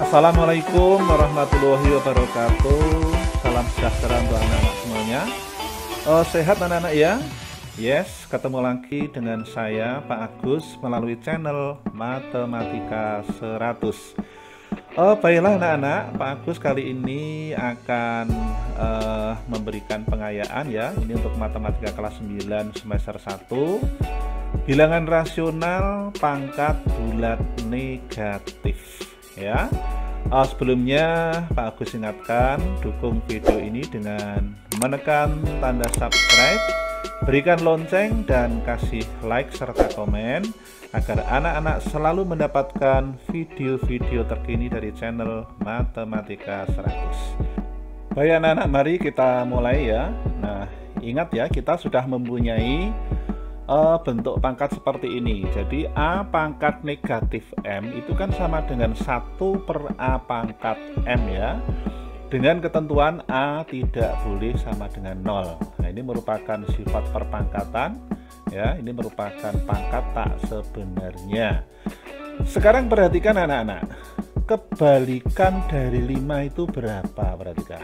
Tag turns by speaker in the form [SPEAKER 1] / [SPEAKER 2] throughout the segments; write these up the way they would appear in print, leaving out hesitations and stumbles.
[SPEAKER 1] Assalamualaikum warahmatullahi wabarakatuh. Salam sejahtera untuk anak-anak semuanya. Sehat anak-anak ya? Yes, ketemu lagi dengan saya Pak Agus melalui channel Matematika 100. Baiklah anak-anak, Pak Agus kali ini akan memberikan pengayaan ya. Ini untuk matematika kelas 9 semester 1. Bilangan rasional pangkat bulat negatif ya. Sebelumnya Pak Agus ingatkan, dukung video ini dengan menekan tanda subscribe, berikan lonceng dan kasih like serta komen agar anak-anak selalu mendapatkan video-video terkini dari channel Matematika 100. Baik anak-anak, mari kita mulai ya. Nah, ingat ya, kita sudah mempunyai bentuk pangkat seperti ini. Jadi A pangkat negatif M itu kan sama dengan 1 per A pangkat M ya, dengan ketentuan A tidak boleh sama dengan 0. Nah, ini merupakan sifat perpangkatan ya, ini merupakan pangkat tak sebenarnya. Sekarang perhatikan anak-anak, kebalikan dari 5 itu berapa? Perhatikan,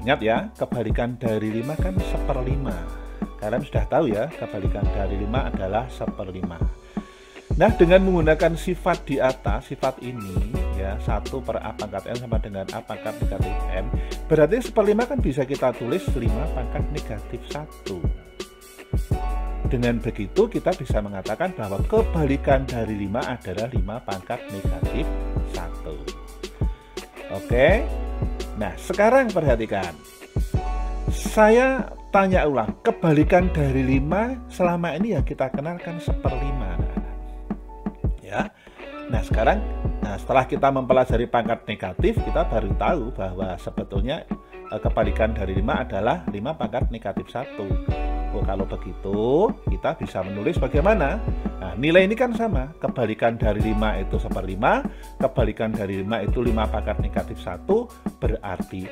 [SPEAKER 1] ingat ya, kebalikan dari 5 kan 1/5. Kalian sudah tahu ya, kebalikan dari 5 adalah 1/5. Nah, dengan menggunakan sifat di atas, sifat ini ya, 1 per A pangkat M sama dengan A pangkat negatif M, berarti 1/5 kan bisa kita tulis 5 pangkat negatif 1. Dengan begitu kita bisa mengatakan bahwa kebalikan dari 5 adalah 5 pangkat negatif 1. Oke. Nah, sekarang perhatikan, saya tanya ulang, kebalikan dari 5 selama ini yang kita kenalkan 1/5 ya. Nah, sekarang setelah kita mempelajari pangkat negatif, kita baru tahu bahwa sebetulnya kebalikan dari 5 adalah 5 pangkat negatif 1. Oh, kalau begitu kita bisa menulis bagaimana? Nah, nilai ini kan sama, kebalikan dari 5 itu 1/5, kebalikan dari 5 itu 5 pangkat negatif 1, berarti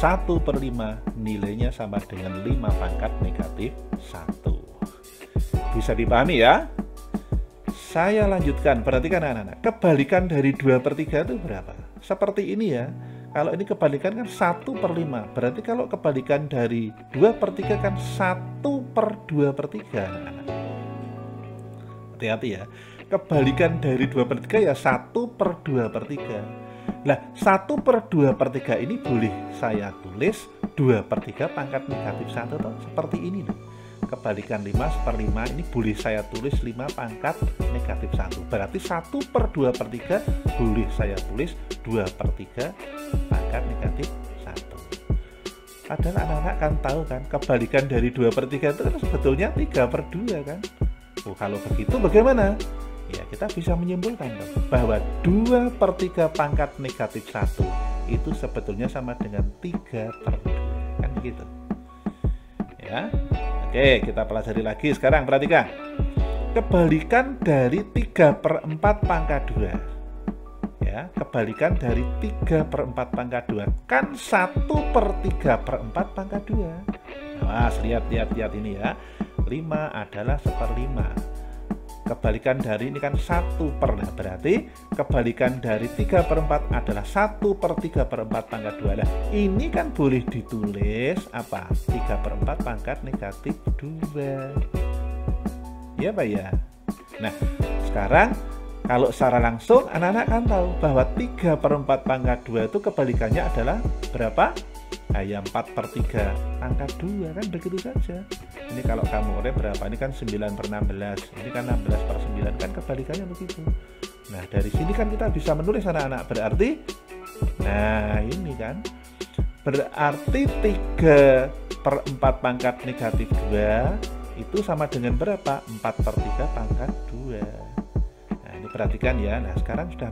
[SPEAKER 1] 1/5 nilainya sama dengan 5 pangkat negatif 1. Bisa dipahami ya? Saya lanjutkan, perhatikan anak-anak, kebalikan dari 2/3 itu berapa? Seperti ini ya. Kalau ini kebalikan kan 1/5, berarti kalau kebalikan dari 2/3 kan 1/2/3. Hati-hati ya, kebalikan dari 2/3 ya 1/2/3. Nah, 1/2/3 ini boleh saya tulis 2/3 pangkat negatif 1 atau seperti ini nih. Kebalikan 5/5 ini boleh saya tulis 5 pangkat negatif 1. Berarti 1/2/3 boleh saya tulis 2/3 pangkat negatif 1. Padahal anak-anak kan tahu kan, kebalikan dari 2/3 itu kan sebetulnya 3/2 kan. Oh, kalau begitu bagaimana? Ya, kita bisa menyimpulkan bahwa 2/3 pangkat negatif 1 itu sebetulnya sama dengan 3/2. Kan begitu. Ya. Oke, kita pelajari lagi sekarang, perhatikan. Kebalikan dari 3/4 pangkat 2. Ya, kebalikan dari 3/4 pangkat 2 kan 1/3/4 pangkat 2. Nah, lihat ini ya. 5 adalah 1/5. Kebalikan dari ini kan 1/, nah, berarti kebalikan dari 3/4 adalah 1/3/4 pangkat 2. Nah, ini kan boleh ditulis apa? 3/4 pangkat negatif 2. Ya Pak ya. Nah, sekarang kalau secara langsung anak-anak kan tahu bahwa 3/4 pangkat 2 itu kebalikannya adalah berapa? Ya 4/3 pangkat 2 kan, begitu saja. Ini kalau kamu urep berapa? Ini kan 9/16, ini kan 16/9, kan kebalikannya begitu. Nah, dari sini kan kita bisa menulis anak-anak, berarti nah ini kan berarti 3/4 pangkat negatif 2 itu sama dengan berapa? 4/3 pangkat 2. Nah, ini perhatikan ya. Nah, sekarang sudah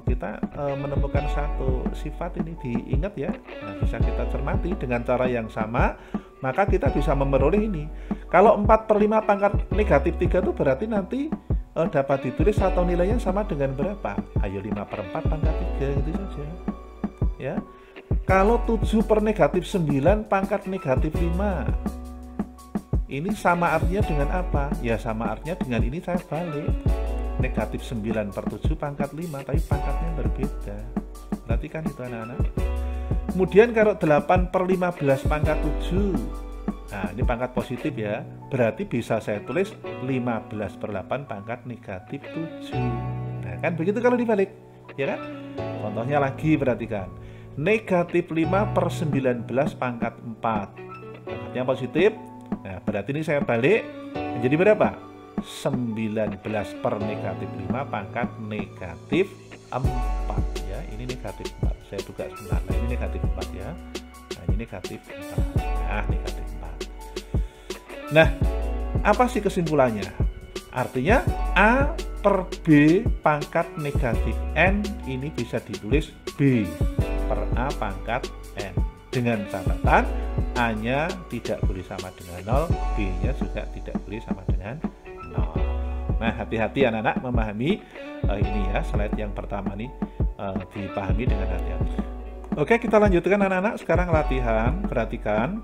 [SPEAKER 1] kita menemukan satu sifat ini, diingat ya. Nah, bisa kita cermati dengan cara yang sama, maka kita bisa memperoleh ini. Kalau 4/5 pangkat negatif 3 itu berarti nanti dapat ditulis atau nilainya sama dengan berapa? Ayo 5/4 pangkat 3, gitu saja ya. Kalau 7 per negatif 9 pangkat negatif 5, ini sama artinya dengan apa? Ya sama artinya dengan ini saya balik. negatif 9 per 7 pangkat 5, tapi pangkatnya berbeda. Perhatikan itu anak-anak. Kemudian kalau 8 per 15 pangkat 7, nah ini pangkat positif ya, berarti bisa saya tulis 15 per 8 pangkat negatif 7. Nah kan begitu kalau dibalik, ya kan? Contohnya lagi, perhatikan. Negatif 5 per 19 pangkat 4, pangkatnya positif. Nah berarti ini saya balik menjadi berapa? 19 per negatif 5 pangkat negatif 4 ya. Ini negatif 4, saya buka sebentar. Nah ini negatif 4 ya. Nah ini negatif 4. Nah negatif 4. Nah apa sih kesimpulannya? Artinya A per B pangkat negatif N ini bisa ditulis B per A pangkat N, dengan catatan A-nya tidak boleh sama dengan 0, B-nya juga tidak boleh sama dengan 0. Nah hati-hati anak-anak memahami ini ya, slide yang pertama nih dipahami dengan hati-hati. Oke, kita lanjutkan anak-anak. Sekarang latihan, perhatikan.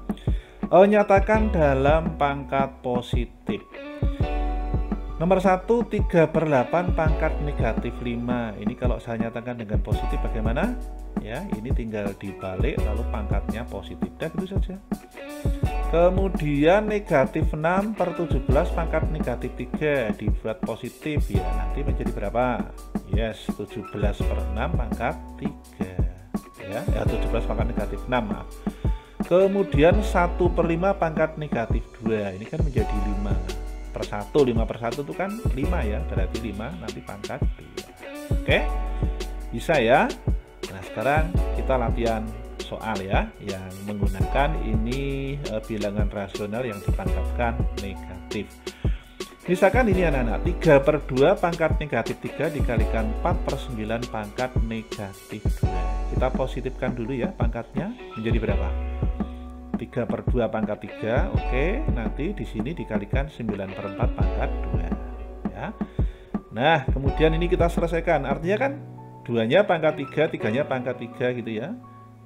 [SPEAKER 1] Nyatakan dalam pangkat positif. Nomor 1, 3 per 8 pangkat negatif 5. Ini kalau saya nyatakan dengan positif bagaimana? Ya, ini tinggal dibalik lalu pangkatnya positif. Dan itu saja. Kemudian negatif 6 per 17 pangkat negatif 3 dibuat positif ya. Nanti menjadi berapa? Yes, 17 per 6 pangkat 3. Ya, 17 pangkat negatif 6, maaf. Kemudian 1 per 5 pangkat negatif 2. Ini kan menjadi 5 per 1, 5 per 1 itu kan 5 ya, berarti 5 nanti pangkat 2. Oke, bisa ya. Nah sekarang kita latihan soal ya, yang menggunakan ini bilangan rasional yang dipangkatkan negatif. Misalkan ini anak-anak, 3 per 2 pangkat negatif 3 dikalikan 4 per 9 pangkat negatif 2. Kita positifkan dulu ya pangkatnya, menjadi berapa? 3 per 2 pangkat 3, oke, nanti di sini dikalikan 9 per 4 pangkat 2 ya. Nah kemudian ini kita selesaikan, artinya kan 2-nya pangkat 3, 3-nya pangkat 3 gitu ya.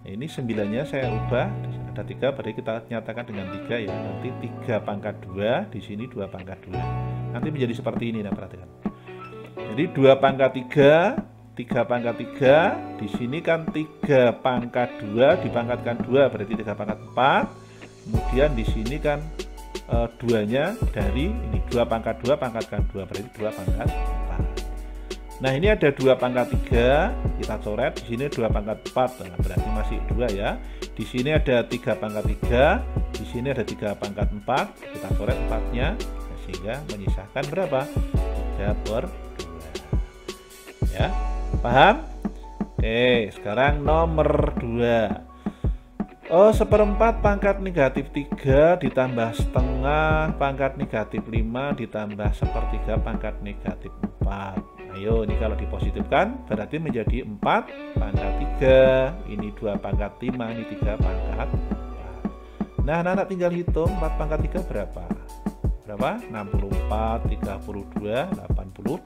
[SPEAKER 1] Ini 9-nya saya ubah, ada 3, berarti kita nyatakan dengan 3 ya. Nanti 3 pangkat 2, di sini 2 pangkat 2. Nanti menjadi seperti ini, nah perhatikan. Jadi 2 pangkat 3, 3 pangkat 3, di sini kan 3 pangkat 2 dipangkatkan 2, berarti 3 pangkat 4. Kemudian di sini kan 2-nya dari ini 2 pangkat 2 pangkatkan 2, berarti 2 pangkat 4. Nah ini ada 2 pangkat 3, kita coret. Di sini 2 pangkat 4, nah, berarti masih 2 ya. Di sini ada 3 pangkat 3, di sini ada 3 pangkat 4, kita coret 4-nya, sehingga menyisakan berapa? 3 per 2 ya. Paham? Oke, sekarang nomor 2. Seperempat pangkat negatif 3 ditambah setengah pangkat negatif 5 ditambah sepertiga pangkat negatif 4. Ayo, ini kalau dipositifkan berarti menjadi 4 pangkat 3. Ini 2 pangkat 5, ini 3 pangkat 4. Nah, anak-anak tinggal hitung 4 pangkat 3 berapa? Berapa? 64, 32, 81.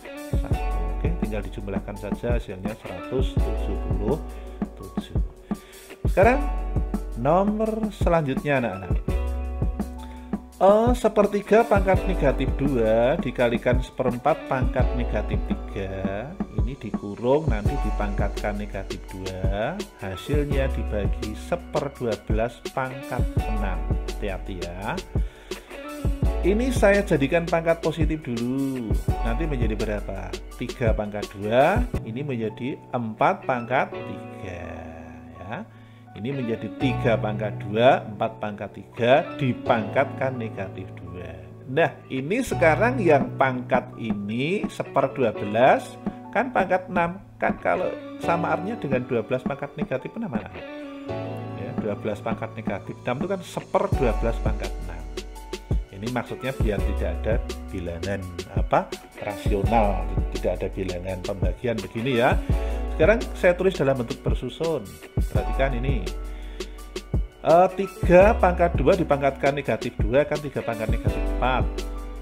[SPEAKER 1] Oke, tinggal dijumlahkan saja, hasilnya 177. Sekarang nomor selanjutnya anak-anak. Sepertiga pangkat negatif 2 dikalikan seperempat pangkat negatif 3. Ini dikurung, nanti dipangkatkan negatif 2. Hasilnya dibagi 1/12 pangkat 6. Hati-hati ya. Ini saya jadikan pangkat positif dulu. Nanti menjadi berapa? 3 pangkat 2. Ini menjadi 4 pangkat 3 ya. Ini menjadi 3 pangkat 2, 4 pangkat 3 dipangkatkan negatif 2. Nah ini sekarang yang pangkat ini 1/12 kan pangkat 6. Kan kalau sama artinya dengan 12 pangkat negatif mana? Ya, 12 pangkat negatif 6 itu kan 1/12 pangkat 6. Ini maksudnya biar tidak ada bilangan rasional, tidak ada bilangan pembagian begini ya. Sekarang saya tulis dalam bentuk bersusun. Perhatikan ini. 3 pangkat 2 dipangkatkan negatif 2 kan 3 pangkat negatif 4.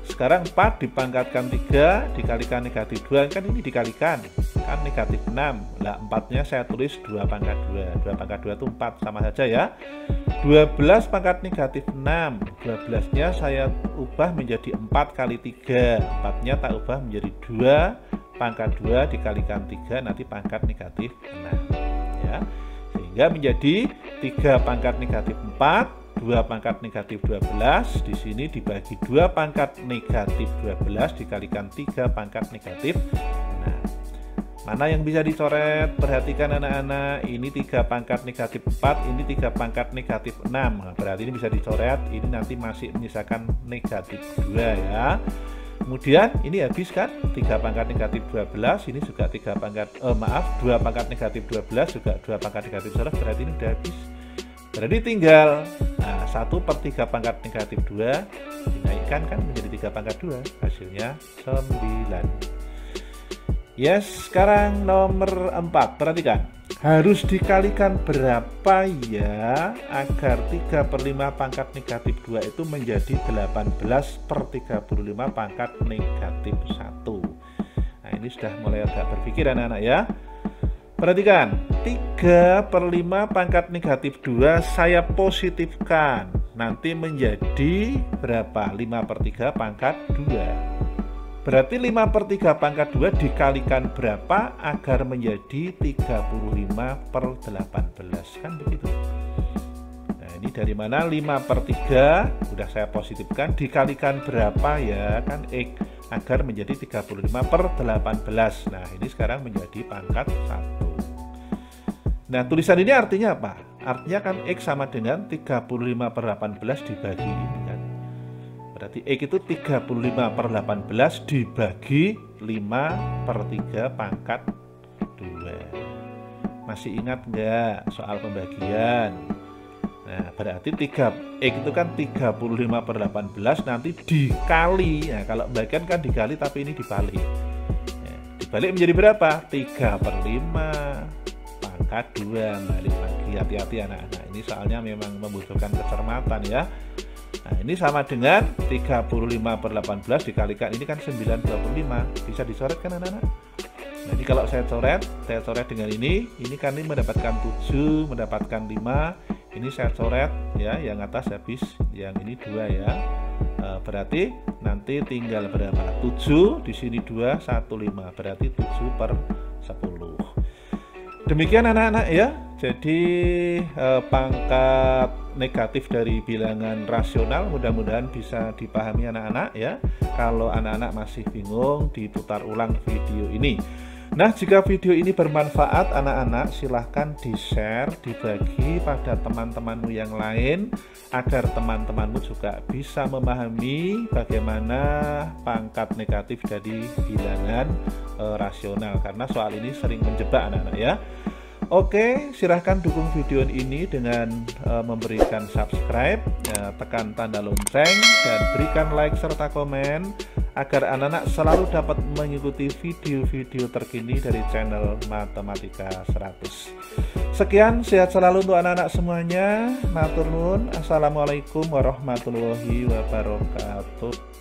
[SPEAKER 1] Sekarang 4 dipangkatkan 3 dikalikan negatif 2 kan ini dikalikan kan negatif 6. Lah 4-nya saya tulis 2 pangkat 2. 2 pangkat 2 itu 4, sama saja ya. 12 pangkat negatif 6. 12-nya saya ubah menjadi 4 kali 3. 4-nya tak ubah menjadi 2 pangkat 2 dikalikan 3 nanti pangkat negatif 6 ya. Sehingga menjadi 3 pangkat negatif 4, 2 pangkat negatif 12, di sini dibagi 2 pangkat negatif 12 dikalikan 3 pangkat negatif 6. Mana yang bisa dicoret? Perhatikan anak-anak, ini 3 pangkat negatif 4, ini 3 pangkat negatif 6. Nah, berarti ini bisa dicoret, ini nanti masih menyisakan negatif 2 ya. Kemudian ini habis kan, 3 pangkat negatif 12, ini juga 3 pangkat, 2 pangkat negatif 12, juga 2 pangkat negatif 11, berarti ini udah habis. Berarti tinggal 1/3 pangkat negatif 2 dinaikkan kan menjadi 3 pangkat 2, hasilnya 9. Yes, sekarang nomor 4, perhatikan. Harus dikalikan berapa ya agar 3/5 pangkat negatif 2 itu menjadi 18/35 pangkat negatif 1. Nah, ini sudah mulai agak berpikir anak-anak ya. Perhatikan, 3/5 pangkat negatif 2 saya positifkan. Nanti menjadi berapa? 5/3 pangkat 2. Berarti 5/3 pangkat 2 dikalikan berapa agar menjadi 35/18, kan begitu. Nah, ini dari mana? 5/3 udah saya positifkan, dikalikan berapa ya, kan X, agar menjadi 35/18. Nah, ini sekarang menjadi pangkat 1. Nah, tulisan ini artinya apa? Artinya kan X sama dengan 35/18 dibagi ini kan. Berarti X itu 35/18 dibagi 5/3 pangkat 2. Masih ingat nggak soal pembagian? Nah, berarti X itu kan 35/18 nanti dikali. Nah, kalau bagian kan dikali, tapi ini dibalik. Ya, dibalik menjadi berapa? 3/5 pangkat 2. Balik lagi, hati-hati anak-anak. Ini soalnya memang membutuhkan kecermatan ya. Nah, ini sama dengan 35/18 dikalikan, ini kan 9/25. Bisa dicoret kan anak-anak? Nah, ini kalau saya coret dengan ini kan ini mendapatkan 7, mendapatkan 5. Ini saya coret ya, yang atas habis, yang ini 2 ya. Berarti nanti tinggal berapa? 7, di sini 2, 1, 5. Berarti 7/10. Demikian anak-anak ya. Jadi pangkat negatif dari bilangan rasional mudah-mudahan bisa dipahami anak-anak ya. Kalau anak-anak masih bingung, diputar ulang video ini. Nah, jika video ini bermanfaat anak-anak, silahkan di-share, dibagi pada teman-temanmu yang lain agar teman-temanmu juga bisa memahami bagaimana pangkat negatif dari bilangan rasional, karena soal ini sering menjebak anak-anak ya. Oke, silahkan dukung video ini dengan memberikan subscribe, tekan tanda lonceng, dan berikan like serta komen agar anak-anak selalu dapat mengikuti video-video terkini dari channel Matematika 100. Sekian, sehat selalu untuk anak-anak semuanya. Matur nuwun. Assalamualaikum warahmatullahi wabarakatuh.